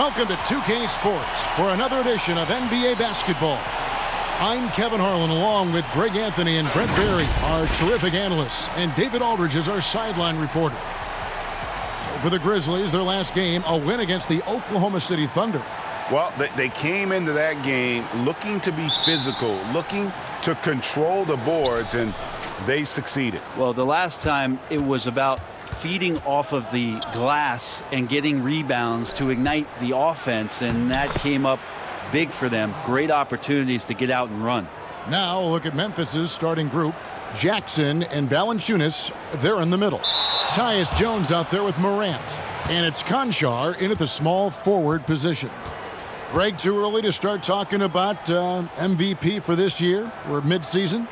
Welcome to 2K Sports for another edition of NBA basketball. I'm Kevin Harlan along with Greg Anthony and Brent Berry, our terrific analysts, and David Aldridge is our sideline reporter. So for the Grizzlies, their last game, a win against the Oklahoma City Thunder. Well, they came into that game looking to be physical, looking to control the boards, and they succeeded. Well, the last time it was about feeding off of the glass and getting rebounds to ignite the offense, and that came up big for them. Great opportunities to get out and run. Now look at Memphis's starting group. Jackson and Valanciunas, they're in the middle. Tyus Jones out there with Morant. And it's Conchar in at the small forward position. Greg, too early to start talking about MVP for this year? We're mid-season.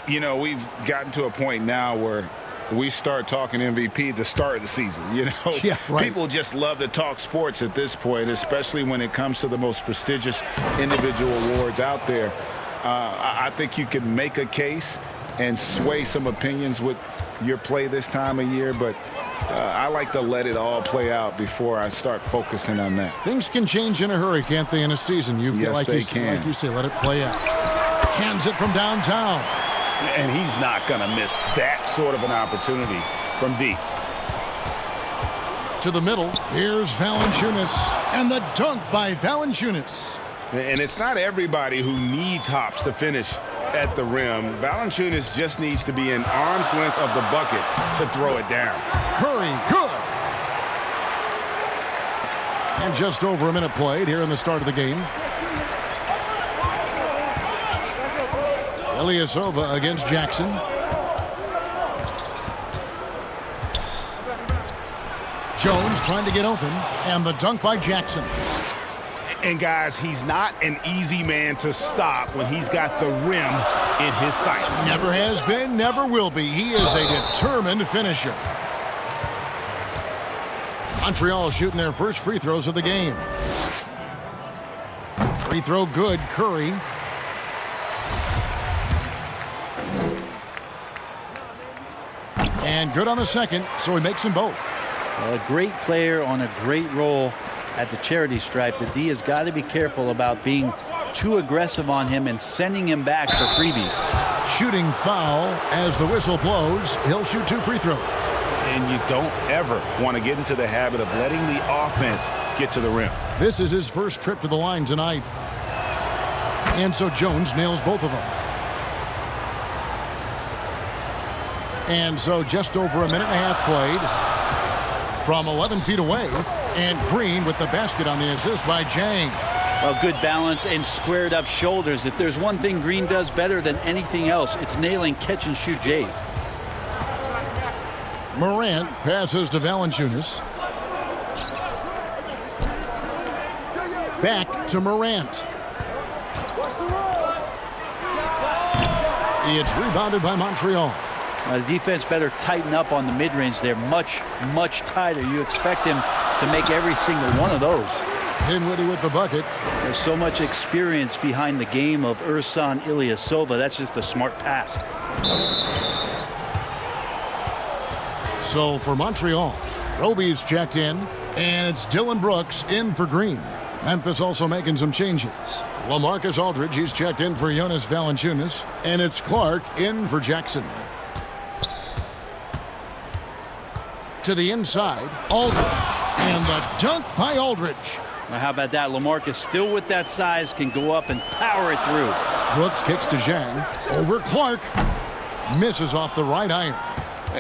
You know, we've gotten to a point now where we start talking MVP at the start of the season. You know, yeah, right. People just love to talk sports at this point, especially when it comes to the most prestigious individual awards out there. I think you can make a case and sway some opinions with your play this time of year, but I like to let it all play out before I start focusing on that. Things can change in a hurry, can't they, in a season? Yes, they can. Like you say, let it play out. Cans it from downtown. And he's not going to miss that sort of an opportunity from deep. To the middle, here's Valanciunas. And the dunk by Valanciunas. And it's not everybody who needs hops to finish at the rim. Valanciunas just needs to be an arm's length of the bucket to throw it down. Curry, good. And just over a minute played here in the start of the game. Ilyasova against Jackson. Jones trying to get open, and the dunk by Jackson. And guys, he's not an easy man to stop when he's got the rim in his sights. Never has been, never will be. He is a determined finisher. Montreal shooting their first free throws of the game. Free throw good, Curry. And good on the second, so he makes them both. A great player on a great role at the charity stripe. The D has got to be careful about being too aggressive on him and sending him back for freebies. Shooting foul as the whistle blows. He'll shoot 2 free throws. And you don't ever want to get into the habit of letting the offense get to the rim. This is his first trip to the line tonight. And so Jones nails both of them. And so just over a minute and a half played from 11 feet away. And Green with the basket on the assist by Jang. Well, good balance and squared up shoulders. If there's one thing Green does better than anything else, it's nailing catch and shoot Jays. Morant passes to Valanciunas. Back to Morant. It's rebounded by Montreal. The defense better tighten up on the mid-range. They're much, much tighter. You expect him to make every single one of those. Dinwiddie with the bucket. There's so much experience behind the game of Ersan Ilyasova. That's just a smart pass. So for Montreal, Roby's checked in, and it's Dylan Brooks in for Green. Memphis also making some changes. LaMarcus Aldridge, he's checked in for Jonas Valanciunas, and it's Clark in for Jackson. To the inside, Aldridge, and the dunk by Aldridge. Now how about that? LaMarcus still with that size can go up and power it through. Brooks kicks to Zhang, over Clark, misses off the right iron.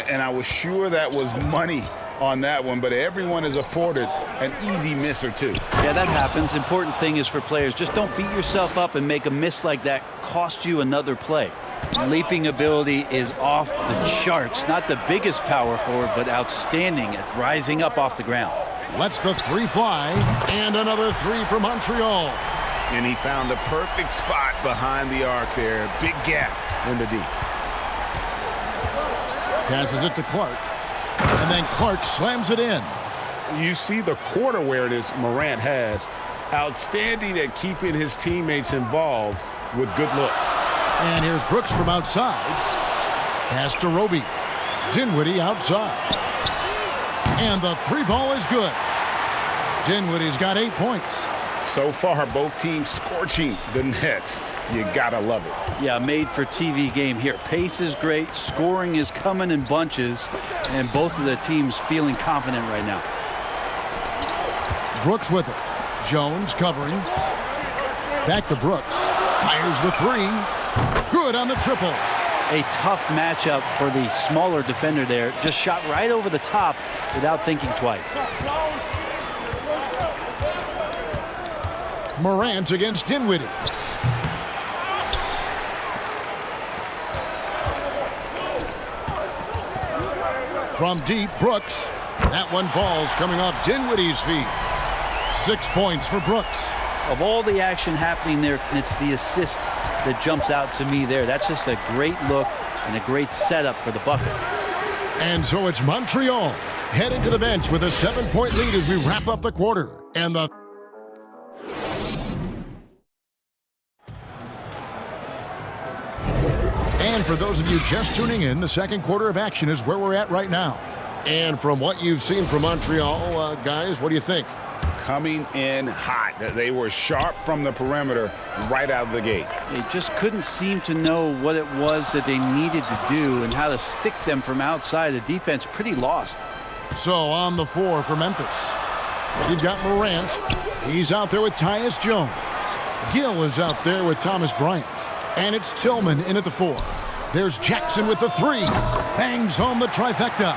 And I was sure that was money on that one, but everyone is afforded an easy miss or two. Yeah, that happens. Important thing is for players, just don't beat yourself up and make a miss like that cost you another play. Leaping ability is off the charts. Not the biggest power forward, but outstanding at rising up off the ground. Lets the 3 fly, and another 3 for Montreal. And he found the perfect spot behind the arc there. Big gap in the D. Passes it to Clark, and then Clark slams it in. You see the court awareness Morant has. Outstanding at keeping his teammates involved with good looks. And here's Brooks from outside. Pass to Roby. Dinwiddie outside. And the 3 ball is good. Dinwiddie's got 8 points. So far, both teams scorching the Nets. You gotta love it. Yeah, made for TV game here. Pace is great. Scoring is coming in bunches. And both of the teams feeling confident right now. Brooks with it. Jones covering. Back to Brooks. Fires the three. Good on the triple. A tough matchup for the smaller defender there. Just shot right over the top without thinking twice. Morant against Dinwiddie. From deep, Brooks. That one falls coming off Dinwiddie's feet. 6 points for Brooks. Of all the action happening there, it's the assist that jumps out to me there. That's just a great look and a great setup for the bucket. And so it's Montreal heading to the bench with a 7-point lead as we wrap up the quarter. And for those of you just tuning in, the second quarter of action is where we're at right now. And from what you've seen from Montreal, guys, what do you think? Coming in hot. They were sharp from the perimeter right out of the gate. They just couldn't seem to know what it was that they needed to do and how to stick them from outside. The defense pretty lost. So on the floor for Memphis, you've got Morant. He's out there with Tyus Jones. Gill is out there with Thomas Bryant. And it's Tillman in at the 4. There's Jackson with the 3. Bangs home the trifecta.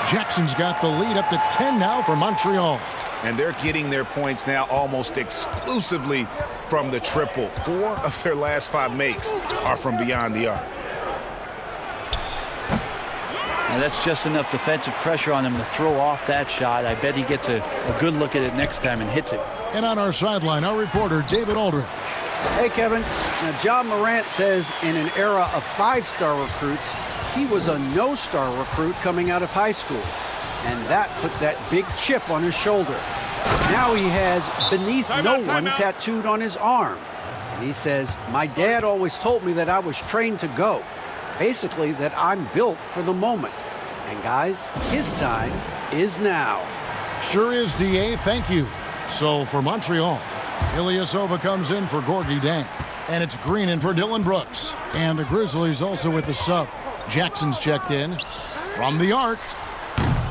Jackson's got the lead up to 10 now for Montreal. And they're getting their points now almost exclusively from the triple. 4 of their last 5 makes are from beyond the arc. Now that's just enough defensive pressure on him to throw off that shot. I bet he gets a good look at it next time and hits it. And on our sideline, our reporter, David Aldridge. Hey, Kevin. Now, John Morant says in an era of 5-star recruits, he was a no-star recruit coming out of high school. And that put that big chip on his shoulder. Now he has beneath no one tattooed on his arm. And he says, my dad always told me that I was trained to go. Basically, that I'm built for the moment. And guys, his time is now. Sure is, DA. Thank you. So for Montreal, Ilyasova comes in for Gorgui Dieng. And it's Green in for Dylan Brooks. And the Grizzlies also with the sub. Jackson's checked in from the arc.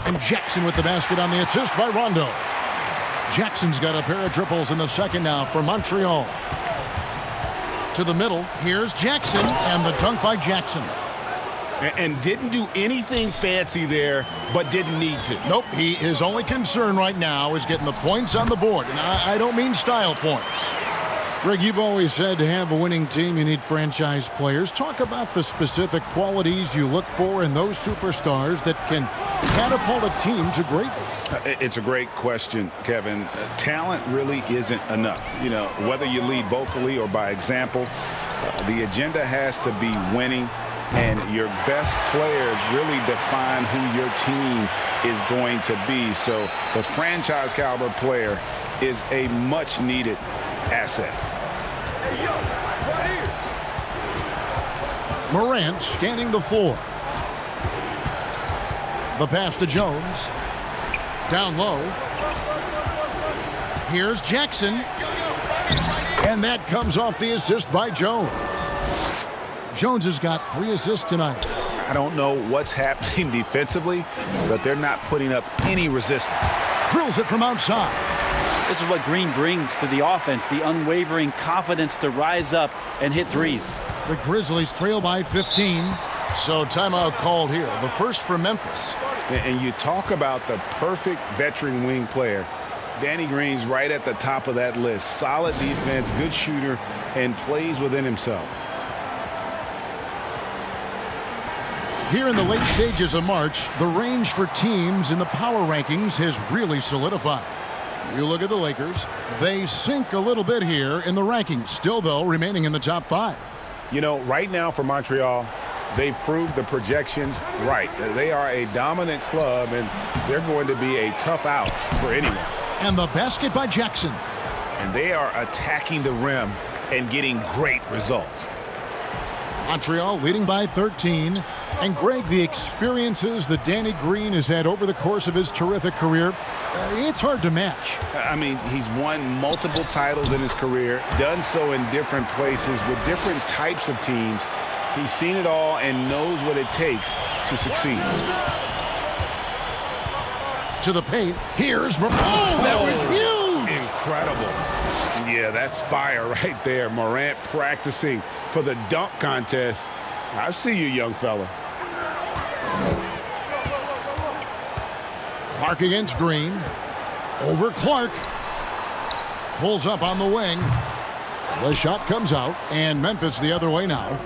And Jackson with the basket on the assist by Rondo. Jackson's got a pair of triples in the second now for Montreal. To the middle, here's Jackson, and the dunk by Jackson. And didn't do anything fancy there, but didn't need to. Nope, his only concern right now is getting the points on the board. And I don't mean style points. Greg, you've always said to have a winning team, you need franchise players. Talk about the specific qualities you look for in those superstars that can catapult a team to greatness. It's a great question, Kevin. Talent really isn't enough. You know, whether you lead vocally or by example, the agenda has to be winning, and your best players really define who your team is going to be. So the franchise caliber player is a much needed asset. Morant scanning the floor. The pass to Jones. Down low. Here's Jackson. And that comes off the assist by Jones. Jones has got 3 assists tonight. I don't know what's happening defensively, but they're not putting up any resistance. Drills it from outside. This is what Green brings to the offense, the unwavering confidence to rise up and hit threes. The Grizzlies trail by 15. So timeout called here. The first for Memphis. And you talk about the perfect veteran wing player. Danny Green's right at the top of that list. Solid defense, good shooter, and plays within himself. Here in the late stages of March, the range for teams in the power rankings has really solidified. You look at the Lakers, they sink a little bit here in the rankings, still, though, remaining in the top 5. You know, right now for Montreal, they've proved the projections right. They are a dominant club, and they're going to be a tough out for anyone. And the basket by Jackson. And they are attacking the rim and getting great results. Montreal leading by 13. And Greg, the experiences that Danny Green has had over the course of his terrific career, it's hard to match. I mean, he's won multiple titles in his career, done so in different places with different types of teams. He's seen it all and knows what it takes to succeed. To the paint. Here's that was huge. Incredible. Yeah, that's fire right there. Morant practicing for the dunk contest. I see you, young fella. Clark against Green. Over Clark. Pulls up on the wing. The shot comes out, and Memphis the other way now.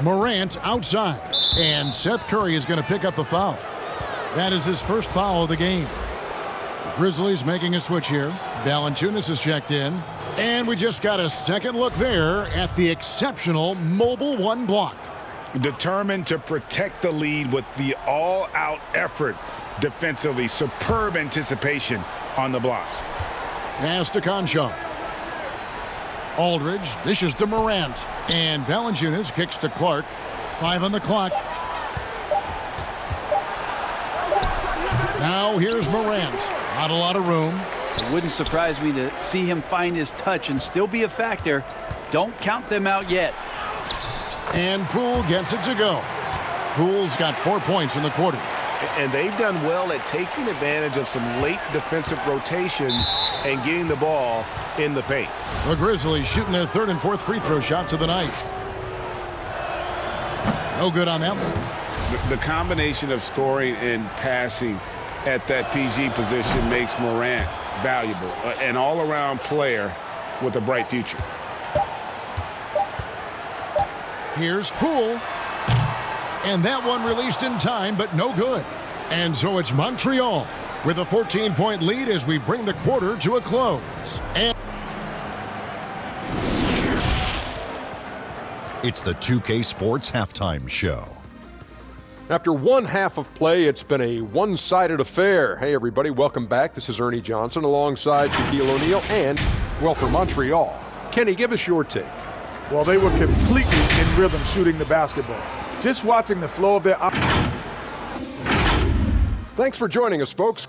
Morant outside, and Seth Curry is going to pick up the foul. That is his first foul of the game. The Grizzlies making a switch here. Valanciunas is checked in, and we just got a second look there at the exceptional mobile one block. Determined to protect the lead with the all-out effort defensively. Superb anticipation on the block. Pass to Conchar. Aldridge dishes to Morant. And Valanciunas kicks to Clark. 5 on the clock. Now here's Morant. Not a lot of room. It wouldn't surprise me to see him find his touch and still be a factor. Don't count them out yet. And Poole gets it to go. Poole's got 4 points in the quarter. And they've done well at taking advantage of some late defensive rotations and getting the ball in the paint. The Grizzlies shooting their third and fourth free throw shots of the night. No good on that one. The combination of scoring and passing at that PG position makes Morant valuable. An all-around player with a bright future. Here's Poole. And that one released in time, but no good. And so it's Montreal with a 14-point lead as we bring the quarter to a close. And it's the 2K Sports Halftime Show. After one half of play, it's been a one-sided affair. Hey, everybody, welcome back. This is Ernie Johnson alongside Shaquille O'Neal and, well, for Montreal. Kenny, give us your take. Well, they were completely in rhythm shooting the basketball. Just watching the flow of their... Thanks for joining us, folks.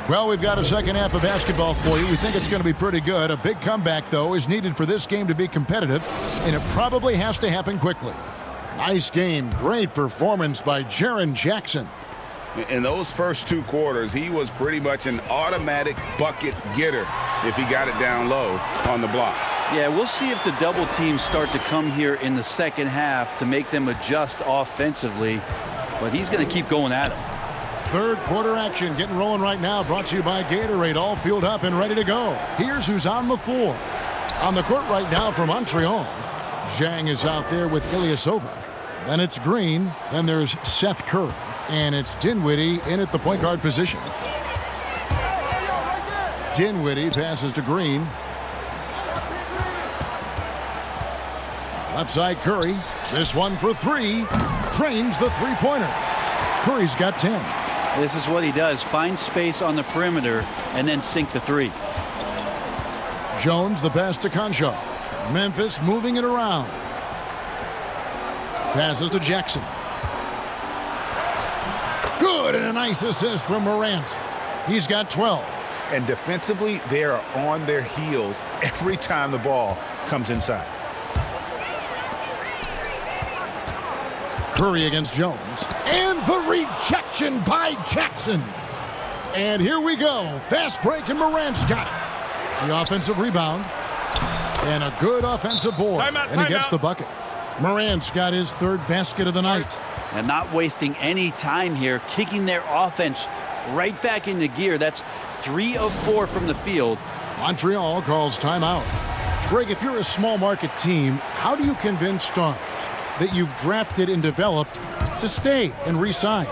well, we've got a second half of basketball for you. We think it's going to be pretty good. A big comeback, though, is needed for this game to be competitive, and it probably has to happen quickly. Nice game. Great performance by Jaren Jackson. In those first 2 quarters, he was pretty much an automatic bucket getter if he got it down low on the block. Yeah, we'll see if the double teams start to come here in the second half to make them adjust offensively, but he's going to keep going at him. Third quarter action getting rolling right now, brought to you by Gatorade, all fueled up and ready to go. Here's who's on the floor. On the court right now for Montreal, Zhang is out there with Ilyasova. Then it's Green. Then there's Seth Curry. And it's Dinwiddie in at the point guard position. Dinwiddie passes to Green. Left side Curry. This one for 3. Drains the three-pointer. Curry's got 10. This is what he does. Find space on the perimeter and then sink the 3. Jones, the pass to Conchar. Memphis moving it around. Passes to Jackson. Good, and a nice assist from Morant. He's got 12. And defensively, they are on their heels every time the ball comes inside. Curry against Jones. And the rejection by Jackson. And here we go. Fast break, and Morant's got it. The offensive rebound. And a good offensive board. And he gets the bucket. Morant's got his third basket of the night. And not wasting any time here, kicking their offense right back into gear. That's 3 of 4 from the field. Montreal calls timeout. Greg, if you're a small market team, how do you convince stars that you've drafted and developed to stay and re-sign?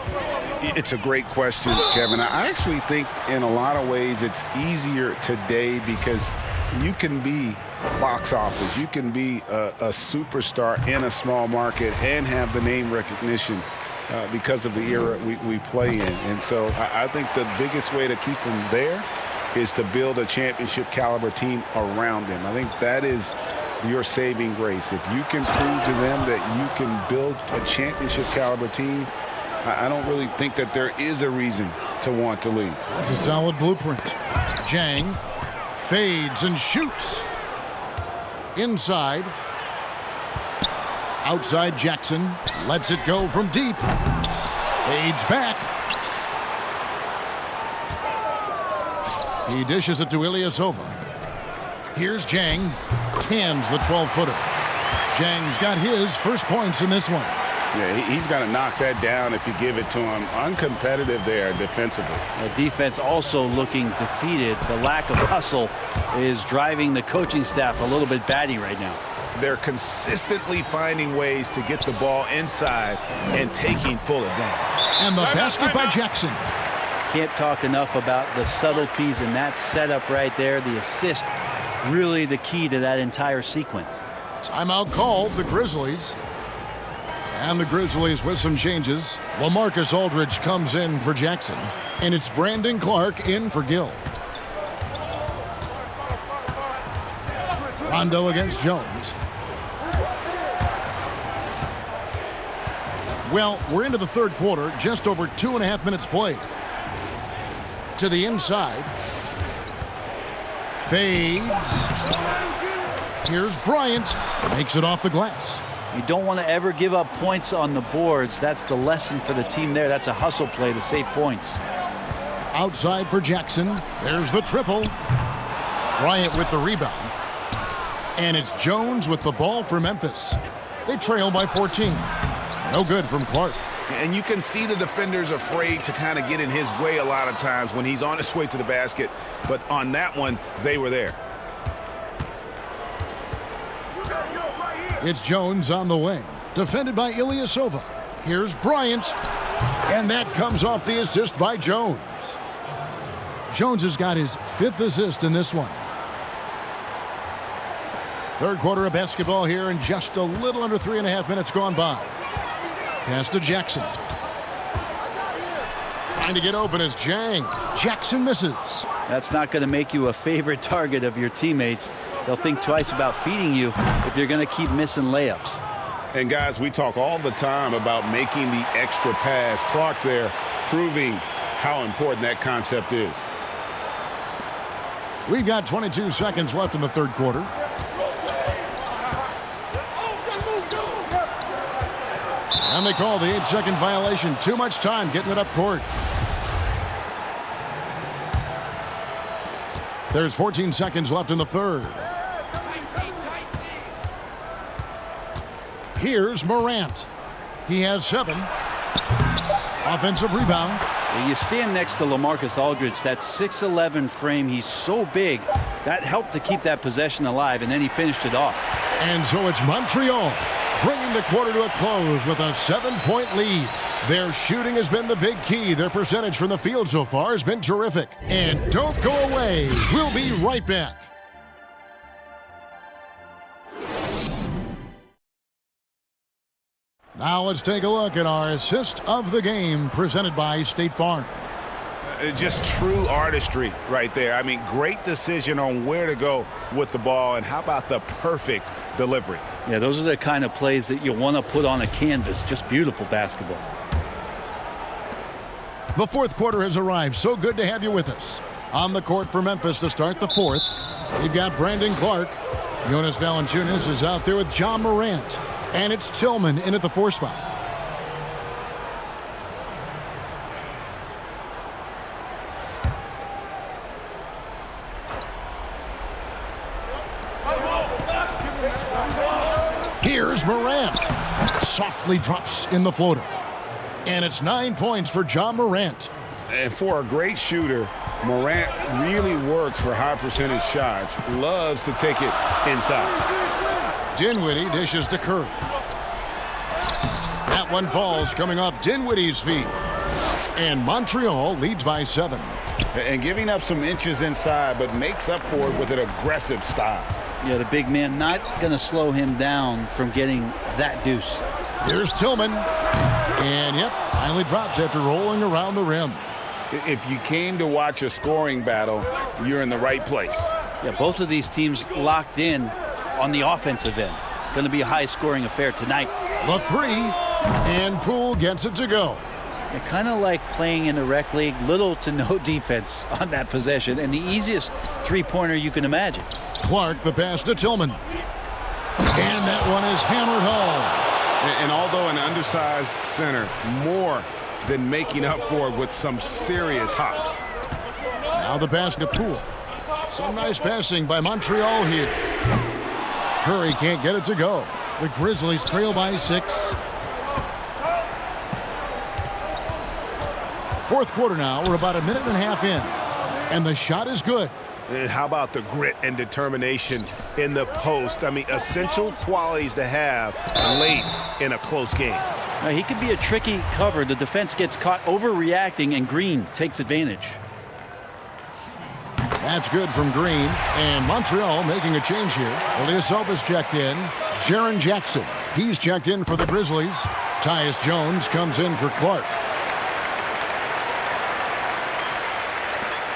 It's a great question, Kevin. I actually think in a lot of ways it's easier today because you can be box office. You can be a superstar in a small market and have the name recognition because of the era we play in. And so I think the biggest way to keep him there is to build a championship caliber team around him. I think that is your saving grace. If you can prove to them that you can build a championship caliber team, I don't really think that there is a reason to want to leave. That's a solid blueprint. Jang fades and shoots. Inside. Outside Jackson. Lets it go from deep. Fades back. He dishes it to Ilyasova. Here's Jang. Cans the 12-footer. Jang's got his first points in this one. Yeah, he's got to knock that down if you give it to him. Uncompetitive there defensively. The defense also looking defeated. The lack of hustle is driving the coaching staff a little bit batty right now. They're consistently finding ways to get the ball inside and taking full advantage. And the basket by Jackson. Can't talk enough about the subtleties in that setup right there. The assist, really the key to that entire sequence. Timeout called, the Grizzlies. And the Grizzlies with some changes. LaMarcus Aldridge comes in for Jackson. And it's Brandon Clark in for Gill. Rondo against Jones. Well, we're into the third quarter. Just over 2.5 minutes played. To the inside. Fades. Here's Bryant. Makes it off the glass. You don't want to ever give up points on the boards. That's the lesson for the team there. That's a hustle play to save points. Outside for Jackson. There's the triple. Bryant with the rebound. And it's Jones with the ball for Memphis. They trail by 14. No good from Clark. And you can see the defenders afraid to kind of get in his way a lot of times when he's on his way to the basket. But on that one, they were there. It's Jones on the wing. Defended by Ilyasova. Here's Bryant. And that comes off the assist by Jones. Jones has got his 5th assist in this one. Third quarter of basketball here, and just a little under 3.5 minutes gone by. Pass to Jackson. Trying to get open is Jang. Jackson misses. That's not going to make you a favorite target of your teammates. They'll think twice about feeding you if you're going to keep missing layups. And guys, we talk all the time about making the extra pass. Clark there proving how important that concept is. We've got 22 seconds left in the third quarter. And they call the 8-second violation. Too much time getting it up court. There's 14 seconds left in the third. Here's Morant. He has 7. Offensive rebound. You stand next to LaMarcus Aldridge, that 6'11" frame, he's so big. That helped to keep that possession alive, and then he finished it off. And so it's Montreal bringing the quarter to a close with a 7-point lead. Their shooting has been the big key. Their percentage from the field so far has been terrific. And don't go away. We'll be right back. Now let's take a look at our assist of the game presented by State Farm. Just true artistry right there. I mean, great decision on where to go with the ball, and how about the perfect delivery? Yeah, those are the kind of plays that you want to put on a canvas. Just beautiful basketball. The fourth quarter has arrived. So good to have you with us. On the court for Memphis to start the fourth, we've got Brandon Clark. Jonas Valanciunas is out there with John Morant. And it's Tillman in at the 4 spot. Here's Morant. Softly drops in the floater. And it's 9 points for John Morant. And for a great shooter, Morant really works for high percentage shots. Loves to take it inside. Dinwiddie dishes to Curry. That one falls coming off Dinwiddie's feet. And Montreal leads by 7. And giving up some inches inside, but makes up for it with an aggressive style. Yeah, the big man not going to slow him down from getting that deuce. Here's Tillman. And, yep, finally drops after rolling around the rim. If you came to watch a scoring battle, you're in the right place. Yeah, both of these teams locked in on the offensive end. Going to be a high-scoring affair tonight. The three, and Poole gets it to go. Kind of like playing in a rec league, little to no defense on that possession, and the easiest three-pointer you can imagine. Clark, the pass to Tillman. And that one is hammered home. And although an undersized center, more than making up for it with some serious hops. Now the pass to Poole. Some nice passing by Montreal here. Curry can't get it to go. The Grizzlies trail by 6. Fourth quarter now. We're about a minute and a half in. And the shot is good. And how about the grit and determination in the post? I mean, essential qualities to have late in a close game. Now, he could be a tricky cover. The defense gets caught overreacting, and Green takes advantage. That's good from Green. And Montreal making a change here. Ilyasovas checked in. Jaren Jackson, he's checked in for the Grizzlies. Tyus Jones comes in for Clark.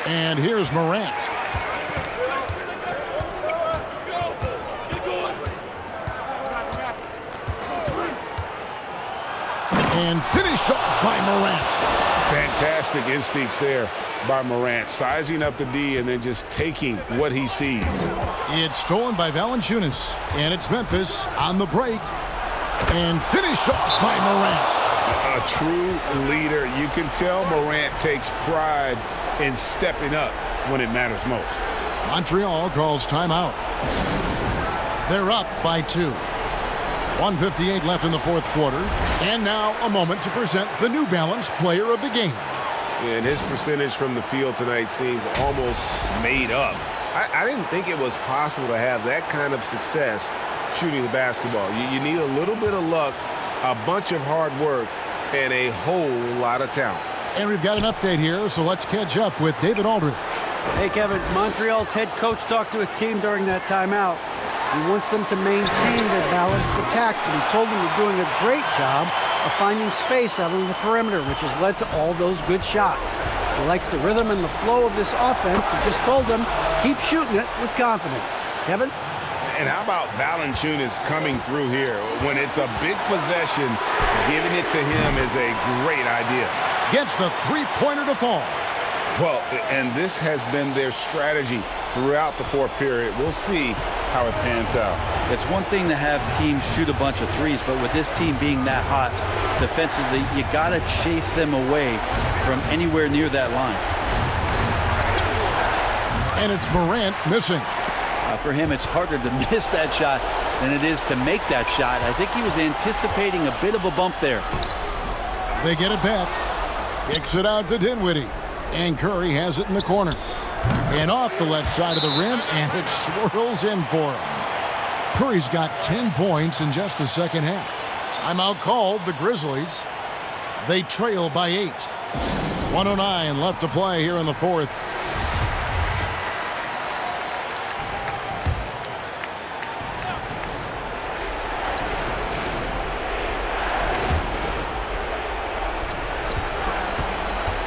And here's Morant. And finished off by Morant. Fantastic instincts there by Morant, sizing up the D and then just taking what he sees. It's stolen by Valanciunas, and it's Memphis on the break. And finished off by Morant. A true leader. You can tell Morant takes pride in stepping up when it matters most. Montreal calls timeout. They're up by 2. 1:58 left in the fourth quarter. And now a moment to present the New Balance Player of the Game. And his percentage from the field tonight seemed almost made up. I didn't think it was possible to have that kind of success shooting the basketball. You need a little bit of luck, a bunch of hard work, and a whole lot of talent. And we've got an update here, so let's catch up with David Aldridge. Hey, Kevin, Montreal's head coach talked to his team during that timeout. He wants them to maintain their balanced attack, but he told them they're doing a great job of finding space out on the perimeter, which has led to all those good shots. He likes the rhythm and the flow of this offense. He just told them, keep shooting it with confidence. Kevin? And how about Valanciunas coming through here? When it's a big possession, giving it to him is a great idea. Gets the three-pointer to fall. Well, and this has been their strategy throughout the fourth period. We'll see how it pans out. It's one thing to have teams shoot a bunch of threes, but with this team being that hot defensively, you got to chase them away from anywhere near that line. And it's Morant missing. For him, it's harder to miss that shot than it is to make that shot. I think he was anticipating a bit of a bump there. They get it back. Kicks it out to Dinwiddie. And Curry has it in the corner. And off the left side of the rim, and it swirls in for him. Curry's got 10 points in just the second half. Timeout called, the Grizzlies. They trail by 8. 1:09 left to play here in the fourth.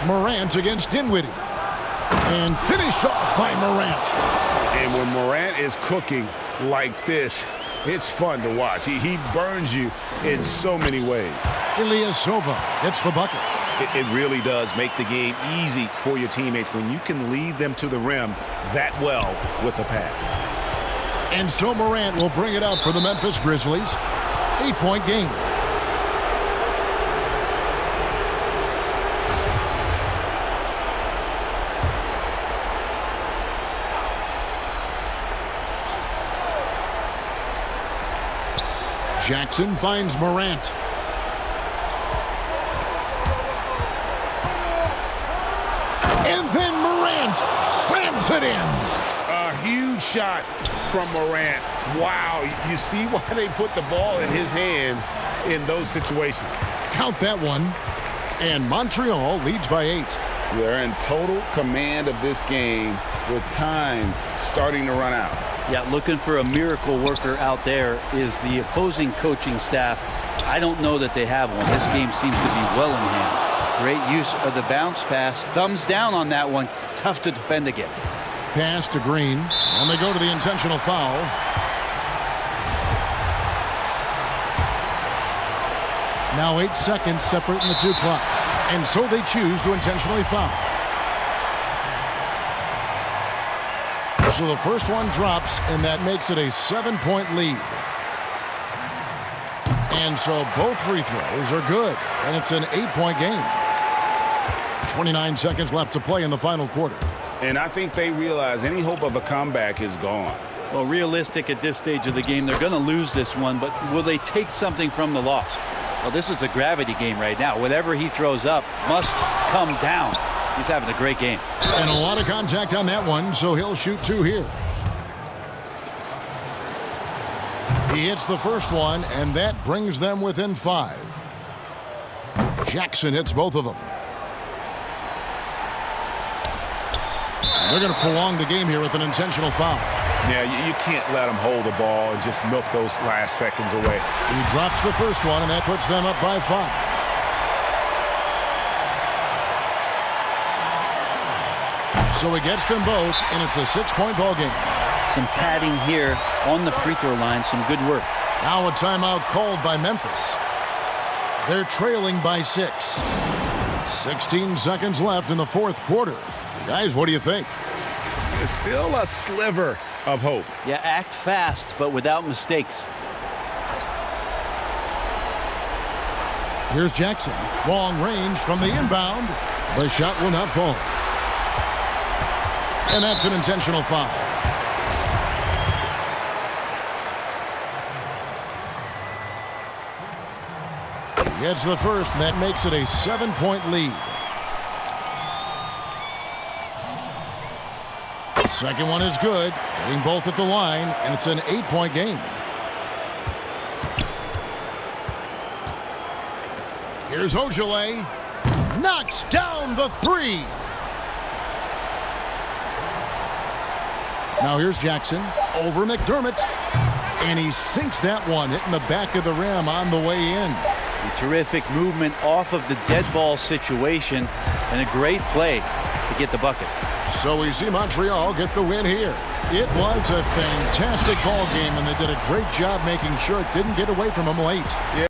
Morant against Dinwiddie. And finished off by Morant. And when Morant is cooking like this, it's fun to watch. He burns you in so many ways. Ilyasova hits the bucket. It really does make the game easy for your teammates when you can lead them to the rim that well with a pass. And so Morant will bring it up for the Memphis Grizzlies. 8-point game. Jackson finds Morant. And then Morant slams it in. A huge shot from Morant. Wow, you see why they put the ball in his hands in those situations. Count that one. And Montreal leads by 8. They're in total command of this game with time starting to run out. Yeah, looking for a miracle worker out there is the opposing coaching staff. I don't know that they have one. This game seems to be well in hand. Great use of the bounce pass. Thumbs down on that one. Tough to defend against. Pass to Green, and they go to the intentional foul. Now 8 seconds separating the two clocks, and so they choose to intentionally foul. So the first one drops, and that makes it a 7-point lead. And so both free throws are good, and it's an 8-point game. 29 seconds left to play in the final quarter. And I think they realize any hope of a comeback is gone. Well, realistic at this stage of the game, they're going to lose this one, but will they take something from the loss? Well, this is a gravity game right now. Whatever he throws up must come down. He's having a great game. And a lot of contact on that one, so he'll shoot 2 here. He hits the first one, and that brings them within 5. Jackson hits both of them. They're going to prolong the game here with an intentional foul. Yeah, you can't let them hold the ball and just milk those last seconds away. He drops the first one, and that puts them up by 5. So he gets them both, and it's a 6-point ball game. Some padding here on the free throw line. Some good work. Now a timeout called by Memphis. They're trailing by 6. 16 seconds left in the fourth quarter. Guys, what do you think? There's still a sliver of hope. Yeah, act fast, but without mistakes. Here's Jackson. Long range from the inbound. The shot will not fall. And that's an intentional foul. He gets the first, and that makes it a 7-point lead. The second one is good, getting both at the line, and it's an 8-point game. Here's Ojale. Knocks down the 3. Now here's Jackson over McDermott, and he sinks that one, hitting the back of the rim on the way in. A terrific movement off of the dead ball situation, and a great play to get the bucket. So we see Montreal get the win here. It was a fantastic ball game, and they did a great job making sure it didn't get away from them late.